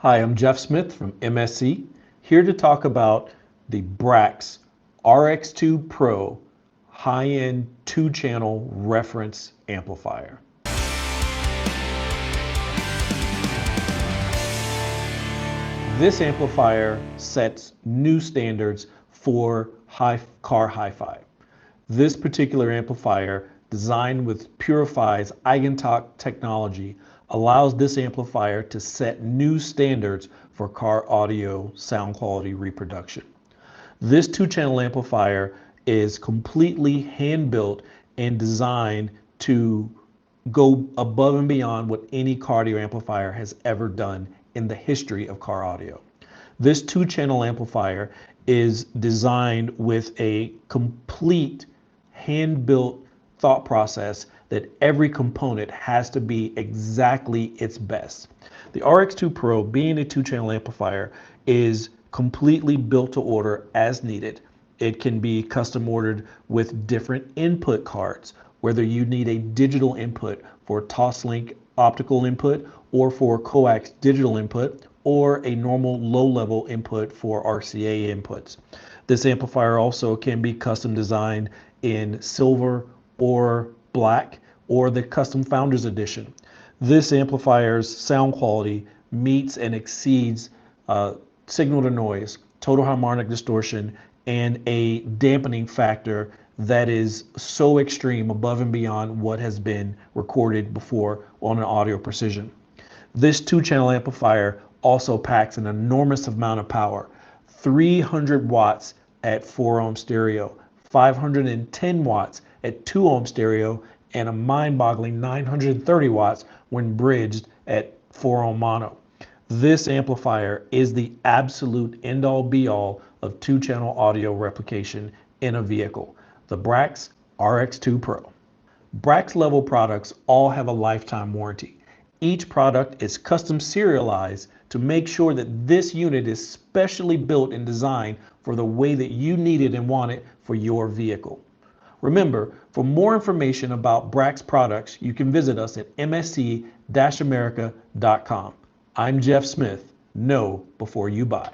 Hi, I'm Jeff Smith from MSC, here to talk about the Brax Rx2 Pro high-end 2-channel reference amplifier. This amplifier sets new standards for car hi-fi. This particular amplifier, designed with PURIFI's Eigentakt technology, allows this amplifier to set new standards for car audio sound quality reproduction. This 2-channel amplifier is completely hand-built and designed to go above and beyond what any car audio amplifier has ever done in the history of car audio. This 2-channel amplifier is designed with a complete hand-built thought process that every component has to be exactly its best. The RX2 Pro, being a 2-channel amplifier, is completely built to order as needed. It can be custom ordered with different input cards, whether you need a digital input for Toslink optical input or for coax digital input, or a normal low-level input for RCA inputs. This amplifier also can be custom designed in silver or black, or the custom Founders Edition. This amplifier's sound quality meets and exceeds signal to noise, total harmonic distortion, and a dampening factor that is so extreme above and beyond what has been recorded before on an audio precision. This 2-channel amplifier also packs an enormous amount of power, 300 watts at 4 ohm stereo, 510 watts at 2 ohm stereo, and a mind-boggling 930 watts when bridged at 4 ohm mono. This amplifier is the absolute end-all be-all of 2-channel audio replication in a vehicle, the Brax Rx2 Pro. Brax level products all have a lifetime warranty. Each product is custom serialized to make sure that this unit is specially built and designed for the way that you need it and want it for your vehicle. Remember, for more information about Brax products, you can visit us at msc-america.com. I'm Jeff Smith. Know before you buy.